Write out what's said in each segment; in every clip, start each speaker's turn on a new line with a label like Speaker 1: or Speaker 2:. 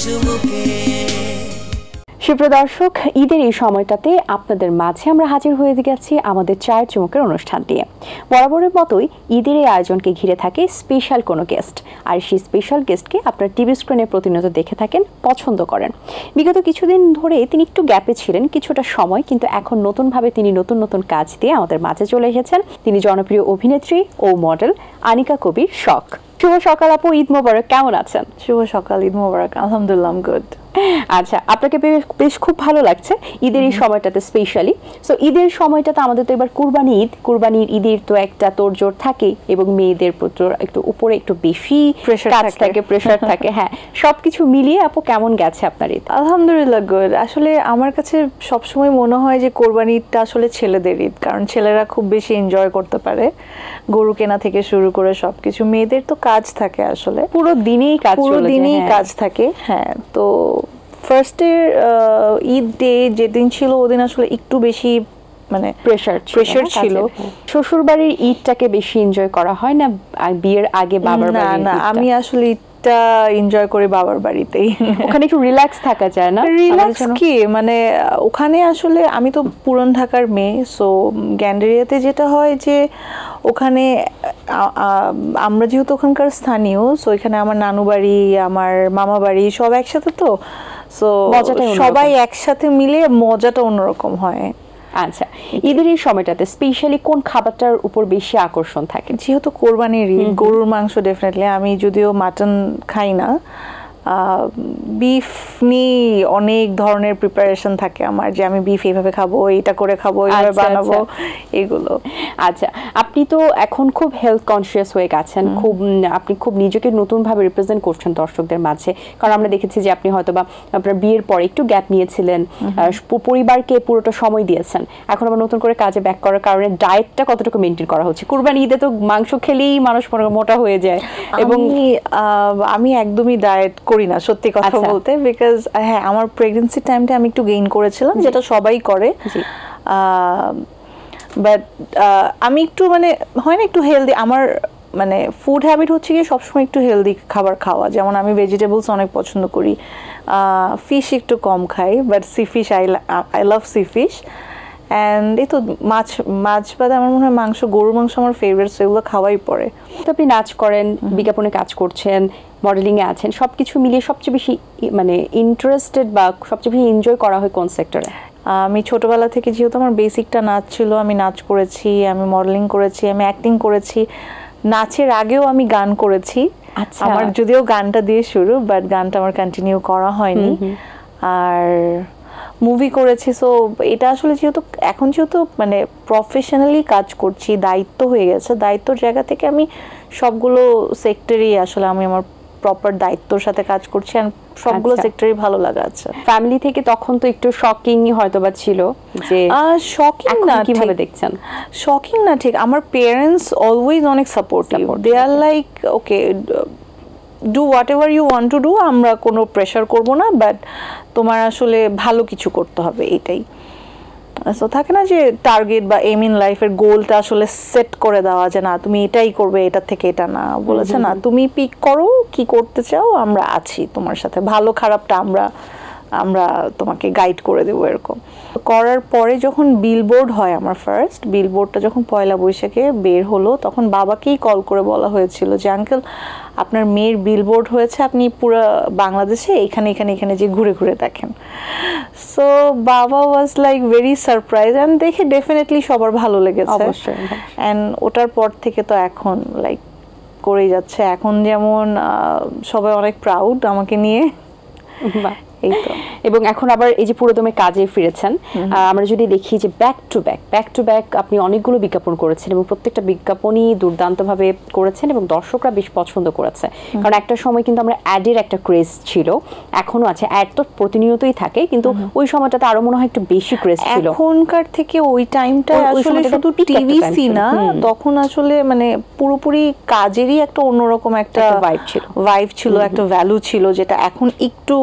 Speaker 1: চুমুকে।
Speaker 2: সুপ্রিয় দর্শক, ঈদের এই সময়টাতে আপনাদের মাঝে আমরা হাজির হয়ে গেছি আমাদের চায়ের চুমুকের অনুষ্ঠান দিয়ে। বরাবরের মতোই ঈদের এই আয়োজনকে ঘিরে থাকে স্পেশাল কোনো গেস্ট, আর সেই স্পেশাল গেস্টকে আপনারা টিভি স্ক্রিনে প্রতিনিয়ত দেখে থাকেন, পছন্দ করেন। বিগত কিছুদিন ধরে তিনি একটু গ্যাপে ছিলেন কিছুটা সময়, কিন্তু এখন নতুনভাবে তিনি নতুন নতুন কাজ দিয়ে আমাদের মাঝে চলে এসেছেন। তিনি জনপ্রিয় অভিনেত্রী ও মডেল আনিকা কবির শখ। শুভ সকাল আপু, ঈদ মোবারক, কেমন আছেন?
Speaker 3: শুভ সকাল, ঈদ মোবারক। আলহামদুলিল্লাহ, গুড।
Speaker 2: আচ্ছা, আপনাকে বেশ খুব ভালো লাগছে ঈদের এই সময়টাতে স্পেশালি। সো ঈদের সময়টাতে আমাদের তো এবার কুরবানির ঈদের তো একটা তোড়জোড় থাকে, এবং মেয়েদের একটু উপরে একটু বেশি কাজ থাকে, প্রেশার থাকে। হ্যাঁ, সবকিছু মিলিয়ে আপু কেমন গেছে আপনার ঈদ?
Speaker 3: আলহামদুলিল্লাহ, গুড। আসলে আমার কাছে সবসময় মনে হয় যে কোরবানি ঈদটা আসলে ছেলেদের ঈদ, কারণ ছেলেরা খুব বেশি এনজয় করতে পারে, গরু কেনা থেকে শুরু করে সবকিছু। মেয়েদের তো কাজ থাকে, আসলে
Speaker 2: পুরো দিনেই
Speaker 3: কাজ থাকে। হ্যাঁ, তো ফার্স্টের ঈদ ডে যেদিন ছিল ওদিন আসলে একটু বেশি মানে প্রেশার ছিল।
Speaker 2: শ্বশুর বাড়ির ঈদটাকে বেশি এনজয় করা হয় না বিয়ের আগে বাবার বাড়ির?
Speaker 3: না, আমি আসলে ঈদটা এনজয় করি বাবার বাড়িতেই।
Speaker 2: ওখানে একটু রিল্যাক্স থাকা যায় না?
Speaker 3: রিল্যাক্স কি, মানে ওখানে আসলে আমি তো পুরান ঢাকার মেয়ে, সো গ্যান্ডারিয়াতে যেটা হয় যে ওখানে আমরা যেহেতু ওখানকার স্থানীয়, সো এখানে আমার নানু বাড়ি, আমার মামা বাড়ি সব একসাথে, তো সো সবাই একসাথে মিলে মজাটা অন্যরকম হয়।
Speaker 2: আচ্ছা, ঈদের এই সময়টাতে স্পেশালি কোন খাবারটার উপর বেশি আকর্ষণ থাকে?
Speaker 3: যেহেতু কোরবানির ঈদ, গরুর মাংস ডেফিনেটলি। আমি যদিও মাটন খাই না, বিফ নিয়ে অনেক ধরনের প্রিপারেশন থাকে আমার, যে আমি বিফ এইভাবে খাবো, এইটা করে খাবো, এইভাবে বানাবো, এগুলো।
Speaker 2: আচ্ছা, আপনি তো এখন খুব হেলথ কনসিয়াস হয়ে গেছেন, আপনি খুব নিজেকে নতুনভাবে রিপ্রেজেন্ট করছেন দর্শকদের মাঝে, কারণ আমরা দেখেছি যে আপনি হয়তোবা আপনার বিয়ের পরে একটু গ্যাপ নিয়েছিলেন, পরিবারকে পুরোটা সময় দিয়েছেন, এখন আবার নতুন করে কাজে ব্যাক করার কারণে ডায়েটটা কতটুকু মেনটেন করা হচ্ছে? কুরবানি ঈদে তো মাংস খেলেই মানুষ মোটা হয়ে যায়, এবং
Speaker 3: আমি একদমই ডায়েট করি না, সত্যি কথা বলতে। বিকজ হ্যাঁ, আমার প্রেগন্যান্সি টাইমটা আমি একটু গেইন করেছিলাম, যেটা সবাই করে, বাট আমি একটু মানে হয় না একটু হেলদি। আমার মানে ফুড হ্যাবিট হচ্ছে কি সবসময় একটু হেলদি খাবার খাওয়া। যেমন আমি ভেজিটেবলস অনেক পছন্দ করি, ফিশ একটু কম খাই, but C fish I love C fish. And এই তো মাছ বাদে আমার মনে হয় মাংস, গরুর মাংস আমার ফেভারিট, সেগুলো খাওয়াই পড়ে।
Speaker 2: তো আপনি নাচ করেন, বিজ্ঞাপনে কাজ করছেন, মডেলিংয়ে আছেন, সবকিছু মিলিয়ে সবচেয়ে বেশি মানে ইন্টারেস্টেড বা সবচেয়ে বেশি এনজয় করা হয় কোন সেক্টরে?
Speaker 3: আমি ছোটবেলা থেকে যেহেতু আমার বেসিকটা নাচ ছিল, আমি নাচ করেছি, আমি মডেলিং করেছি, আমি অ্যাক্টিং করেছি, নাচের আগেও আমি গান করেছি। আমার যদিও গানটা দিয়ে শুরু, বাট গানটা আমার কন্টিনিউ করা হয়নি। আর মুভি করেছি। সো এটা আসলে এখন যেহেতু মানে প্রফেশনালি কাজ করছি, দায়িত্ব হয়ে গেছে, দায়িত্বর জায়গা থেকে আমি সবগুলো সেক্টরেই আসলে আমি আমার প্রপার দায়িত্বর সাথে কাজ করছি, আর সবগুলো সেক্টরেই ভালো লাগা আছে।
Speaker 2: ফ্যামিলি থেকে তখন তো একটু শকিংই হয়তোবা ছিল, যে
Speaker 3: শকিং না,
Speaker 2: কিভাবে দেখছেন?
Speaker 3: শকিং না, ঠিক। আমার পেরেন্টস অলওয়েজ অনেক supportive. They are like, okay, do whatever you want to do, আমরা কোনো প্রেশার করবো না, বাট তোমার আসলে ভালো কিছু করতে হবে, এটাই। সো থাকে না যে টার্গেট বা এম ইন লাইফের গোলটা আসলে সেট করে দেওয়া, যে না তুমি এটাই করবে, এটার থেকে এটা না, বলেছে না তুমি পিক করো কি করতে চাও, আমরা আছি তোমার সাথে, ভালো খারাপটা আমরা তোমাকে গাইড করে দেবো। এরকম করার পরে যখন বিলবোর্ড হয়, আমার ফার্স্ট বিলবোর্ডটা যখন পয়লা বৈশাখে বের হলো, তখন বাবাকেই কল করে বলা হয়েছিল যে আঙ্কেল আপনার মেয়ের বিলবোর্ড হয়েছে, আপনি পুরো বাংলাদেশে এখানে যে ঘুরে ঘুরে দেখেন। সো বাবা was like very surprise, and দেখে ডেফিনেটলি সবার ভালো লেগেছে। অ্যান্ড ওটার পর থেকে তো এখন লাইক করেই যাচ্ছে। এখন যেমন সবাই অনেক প্রাউড আমাকে নিয়ে।
Speaker 2: এই তো, এবং এখন আবার এই যে পুরোদমে কাজে ফিরেছেন, আমরা যদি দেখি যে ব্যাক টু ব্যাক আপনি অনেকগুলো বিজ্ঞাপন করেছেন, এবং প্রত্যেকটা বিজ্ঞাপনই দুর্দান্তভাবে করেছেন, এবং দর্শকরা বেশ পছন্দ করেছে। কারণ একটা সময় কিন্তু আমরা অ্যাডের একটা ক্রেজ ছিল, এখনো আছে, অ্যাড তো প্রতিনিয়তই থাকে, কিন্তু ওই সময়টাতে আরো মনে হয় একটু বেশি ক্রেজ ছিল।
Speaker 3: এখনকার থেকে ওই টাইমটা আসলে শুধু টিভিসি না, তখন আসলে মানে পুরোপুরি কাজেরই একটা অন্যরকম একটা ভাইব ছিল, একটা ভ্যালু ছিল, যেটা এখন একটু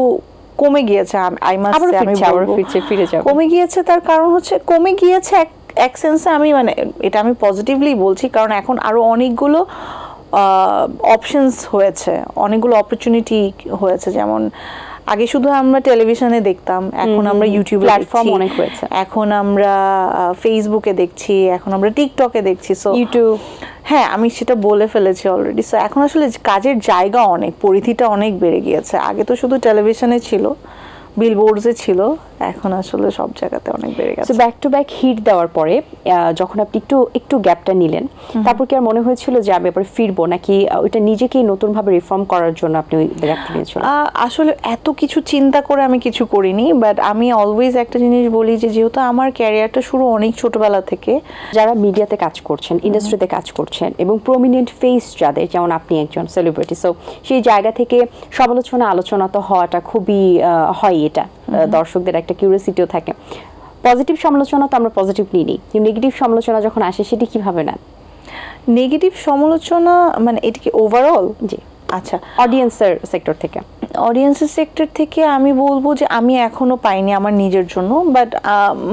Speaker 3: কমে গিয়েছে। কমে গিয়েছে, তার কারণ হচ্ছে কমে গিয়েছে এক সেন্সে, আমি মানে এটা আমি পজিটিভলি বলছি, কারণ এখন আরো অনেকগুলো অপশনস হয়েছে, অনেকগুলো অপরচুনিটি হয়েছে। যেমন আগে শুধু আমরা টেলিভিশনে দেখতাম, এখন আমরা ইউটিউবে
Speaker 2: প্ল্যাটফর্ম অনেক হয়েছে,
Speaker 3: এখন আমরা ফেসবুকে দেখছি, এখন আমরা টিকটকে দেখছি। সো
Speaker 2: ইউটিউব,
Speaker 3: হ্যাঁ আমি সেটা বলে ফেলেছি অলরেডি। সো এখন আসলে কাজের জায়গা অনেক, পরিধিটা অনেক বেড়ে গিয়েছে। আগে তো শুধু টেলিভিশনে ছিল, বিলবোর্ডসে ছিল, এখন আসলে সব জায়গাতে অনেক বেড়ে গেছে।
Speaker 2: ব্যাক টু ব্যাক হিট দেওয়ার পরে যখন আপনি একটু গ্যাপটা নিলেন, তারপর কি আর মনে হয়েছিল যে আমি এবার ফিরবো, নাকি ওইটা নিজেকেই নতুনভাবে রিফর্ম করার জন্য আপনি ওই গ্যাপটা নিয়েছিলেন?
Speaker 3: আসলে এত কিছু চিন্তা করে আমি কিছু করিনি, বাট আমি অলওয়েজ একটা জিনিস বলি যে যেহেতু আমার ক্যারিয়ারটা শুরু অনেক ছোটবেলা থেকে।
Speaker 2: যারা মিডিয়াতে কাজ করছেন, ইন্ডাস্ট্রিতে কাজ করছেন এবং প্রমিনেন্ট ফেস যাদের, যেমন আপনি একজন সেলিব্রিটি, সো সেই জায়গা থেকে সমালোচনা আলোচনা তো হওয়াটা খুবই হয়, এটা দর্শকদের একটা কিউরিওসিটিও থাকে। পজিটিভ সমালোচনা তো আমরা পজিটিভ নিই, কিন্তু নেগেটিভ সমালোচনা যখন আসে সেটি কিভাবে নেন?
Speaker 3: নেগেটিভ সমালোচনা মানে এটা কি ওভারঅল?
Speaker 2: জি,
Speaker 3: আচ্ছা,
Speaker 2: অডিয়েন্সের সেক্টর থেকে।
Speaker 3: অডিয়েন্সের সেক্টর থেকে আমি বলবো যে আমি এখনো পাইনি আমার নিজের জন্য, বাট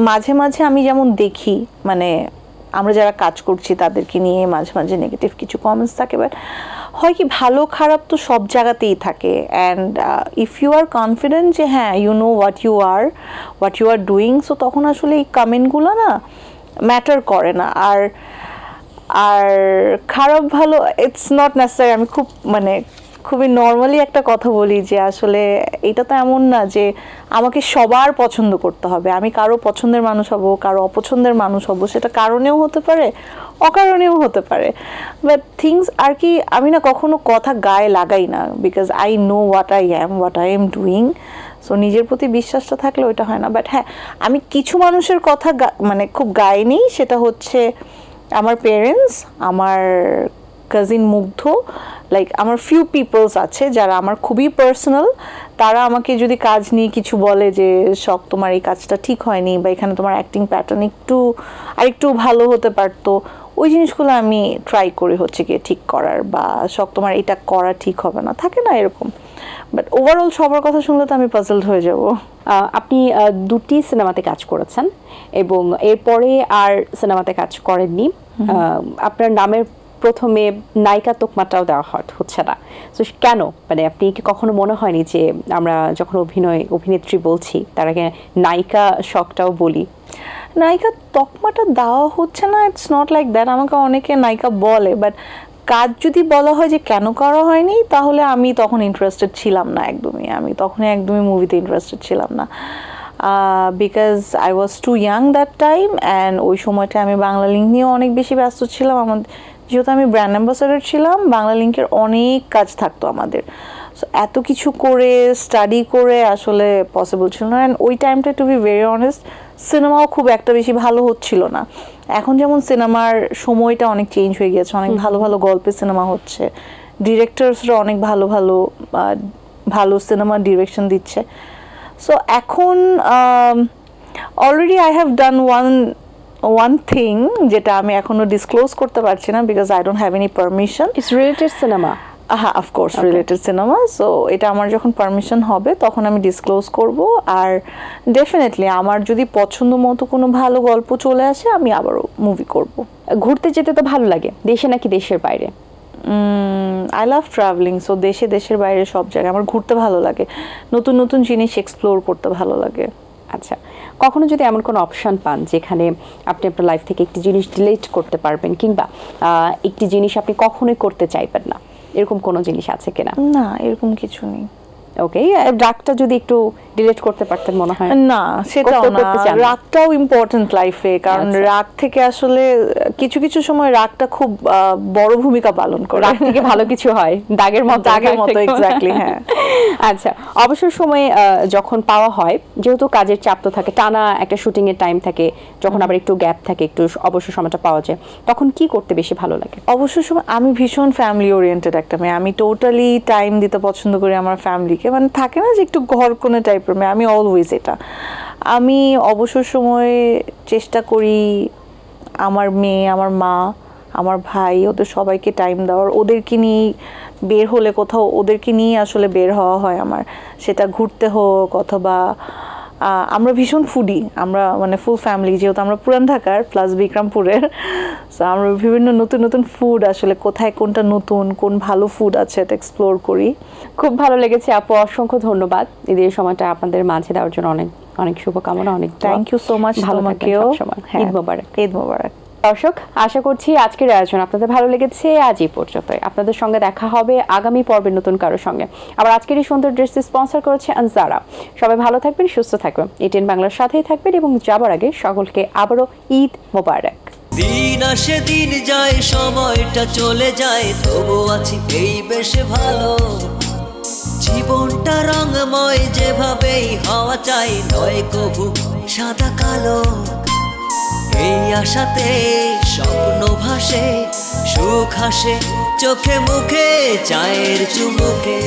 Speaker 3: মাঝে মাঝে আমি যেমন দেখি, মানে আমরা যারা কাজ করছি তাদেরকে নিয়ে মাঝে মাঝে নেগেটিভ কিছু কমেন্টস থাকে, বাট হয় কি ভালো খারাপ তো সব জায়গাতেই থাকে। And if you are confident যে হ্যাঁ you know what you are doing, so তখন আসলে এই কমেন্টগুলো না ম্যাটার করে না। আর আর খারাপ ভালো ইটস নট নেসেসারি। আমি খুবই নর্মালি একটা কথা বলি যে আসলে এটা তো এমন না যে আমাকে সবার পছন্দ করতে হবে। আমি কারো পছন্দের মানুষ হব, কারো অপছন্দের মানুষ হব, সেটা কারণেও হতে পারে, অকারণেও হতে পারে। বাট থিংস আর কি, আমি না কখনো কথা গায়ে লাগাই না, because I know what I am doing. So নিজের প্রতি বিশ্বাসটা থাকলে ওইটা হয় না। বাট হ্যাঁ, আমি কিছু মানুষের কথা মানে খুব গায়ে নিই, সেটা হচ্ছে আমার পেরেন্টস, আমার কাজিন মুগ্ধ, লাইক আমার ফিউ পিপলস আছে যারা আমার খুবই পার্সোনাল। তারা আমাকে যদি কাজ নিয়ে কিছু বলে যে শখ তোমার এই কাজটা ঠিক হয়নি, বা এখানে তোমার অ্যাক্টিং প্যাটার্ন আরেকটু ভালো হতে পারতো, ওই জিনিসগুলো আমি ট্রাই করি হচ্ছে গিয়ে ঠিক করার, বা শখ তোমার এটা করা ঠিক হবে না, থাকে না এরকম। বাট ওভারঅল সবার কথা শুনলে তো আমি পাজলড হয়ে যাব।
Speaker 2: আপনি দুটি সিনেমাতে কাজ করেছেন এবং এরপরে আর সিনেমাতে কাজ করেননি। আপনার নামের প্রথমে নায়িকা তোকমাটাও দেওয়া হচ্ছে না, তো কেন? মানে আপনি কি কখনো মনে হয়নি যে আমরা যখন অভিনেত্রী বলছি তার আগে নায়িকা শখটাও বলি?
Speaker 3: নায়িকা তকমাটা দেওয়া হচ্ছে না, ইটস নট লাইক দ্যাট। আমাকে অনেকে নায়িকা বলে, বাট কাজ যদি বলা হয় যে কেন করা হয়নি, তাহলে আমি তখন ইন্টারেস্টেড ছিলাম না একদমই। আমি তখন একদমই মুভিতে ইন্টারেস্টেড ছিলাম না, because I was too young that time. And ওই সময়টা আমি বাংলা লিঙ্ক নিয়েও অনেক বেশি ব্যস্ত ছিলাম। যেহেতু আমি ব্র্যান্ড অ্যাম্বাসাডার ছিলাম, বাংলা লিঙ্কের অনেক কাজ থাকতো আমাদের। সো এত কিছু করে স্টাডি করে আসলে পসিবল ছিল না। অ্যান্ড ওই টাইমটা টু বি ভেরি অনেস্ট সিনেমাও খুব একটা বেশি ভালো হচ্ছিল না। এখন যেমন সিনেমার সময়টা অনেক চেঞ্জ হয়ে গেছে, অনেক ভালো ভালো গল্পের সিনেমা হচ্ছে, ডিরেক্টরসরা অনেক ভালো সিনেমা ডিরেকশন দিচ্ছে। সো এখন already I have done one thing যেটা আমি এখনো ডিসক্লোজ করতে পারছি না, because I don't have any permission.
Speaker 2: It's related cinema?
Speaker 3: হ্যাঁ, অফকোর্স রিলেটেড সিনেমা। সো এটা আমার যখন পারমিশন হবে তখন আমি ডিসক্লোজ করব। আর ডেফিনেটলি আমার যদি পছন্দ মতো কোনো ভালো গল্প চলে আসে, আমি আবারও মুভি করব।
Speaker 2: ঘুরতে যেতে তো ভালো লাগে, দেশে নাকি দেশের বাইরে?
Speaker 3: I love travelling. সো দেশের বাইরে সব জায়গায় আমার ঘুরতে ভালো লাগে, নতুন নতুন জিনিস এক্সপ্লোর করতে ভালো লাগে।
Speaker 2: আচ্ছা, কখনো যদি এমন কোনো অপশন পান যেখানে আপনি আপনার লাইফ থেকে একটি জিনিস ডিলিট করতে পারবেন, কিংবা একটি জিনিস আপনি কখনোই করতে চাইবেন না, এরকম কোনো জিনিস আছে কিনা?
Speaker 3: না, এরকম কিছু নেই।
Speaker 2: ওকে, রাগটা যদি একটু ডিলিট করতে পারতেন মনে হয়?
Speaker 3: না, সেটাও না, রাগটাও ইম্পর্টেন্ট লাইফে। কারণ রাগ থেকে আসলে কিছু কিছু সময় রাগটা খুব বড় ভূমিকা পালন করে।
Speaker 2: রাগ থেকে ভালো কিছু হয়, দাগের মতো।
Speaker 3: এক্স্যাক্টলি, হ্যাঁ।
Speaker 2: আচ্ছা, অবসর সময়ে যখন পাওয়া হয়, যেহেতু কাজের চাপ তো থাকে, টানা একটা শুটিং এর টাইম থাকে, যখন আবার একটু গ্যাপ থাকে, একটু অবসর সময়টা পাওয়া যায়, তখন কি করতে বেশি ভালো লাগে?
Speaker 3: অবসর সময় আমি ভীষণ ফ্যামিলি ওরিয়েন্টেড একটা মেয়ে। আমি টোটালি টাইম দিতে পছন্দ করি আমার ফ্যামিলিকে। মানে থাকে না যে একটু ঘর কোণে টাইপের মেয়ে, আমি অলওয়েজ এটা। আমি অবসর সময়ে চেষ্টা করি আমার মেয়ে, আমার মা, আমার ভাই, ওদের সবাইকে টাইম দেওয়ার। ওদেরকে নিয়ে বের হলে কোথাও, ওদেরকে নিয়ে আসলে বের হওয়া হয় আমার, সেটা ঘুরতে হোক অথবা আমরা ভীষণ ফুডি, আমরা মানে ফুল ফ্যামিলি, যেহেতু আমরা পুরান ঢাকার প্লাস বিক্রমপুরের, সো আমরা বিভিন্ন নতুন নতুন ফুড আসলে কোথায় কোনটা নতুন কোন ভালো ফুড আছে এটা এক্সপ্লোর করি।
Speaker 2: খুব ভালো লেগেছে আপু, অসংখ্য ধন্যবাদ ঈদের সময়টা আপনাদের মাঝে দেওয়ার জন্য। অনেক অনেক শুভকামনা, অনেক
Speaker 3: থ্যাংক ইউ সো মাচ তোমাকেও।
Speaker 2: ঈদ মোবারক।
Speaker 3: ঈদ মোবারক।
Speaker 2: দর্শক, আশা করছি আজকের আয়োজন আপনাদের ভালো লেগেছে। আজ এই পর্যন্তই, আপনাদের সঙ্গে দেখা হবে আগামী পর্বের নতুন কারোর সঙ্গে। আবার আজকের এই সুন্দর ড্রেসটি স্পন্সর করেছে আনজারা। সবাই ভালো থাকবেন, সুস্থ থাকবেন, এটিএন বাংলার সাথেই থাকবেন এবং যাবার আগে সকলকে আবারও ঈদ মোবারক।
Speaker 1: দিন আসে দিন যায়, সময়টা চলে যায়, তবু আছি এই বেশ ভালো। জীবনটা রঙময়, যেভাবেই হওয়া চাই, নয় কবু সাদা কালো। এই আশাতে স্বপ্ন ভাসে, সুখ হাসে চোখে মুখে, চায়ের চুমুকে।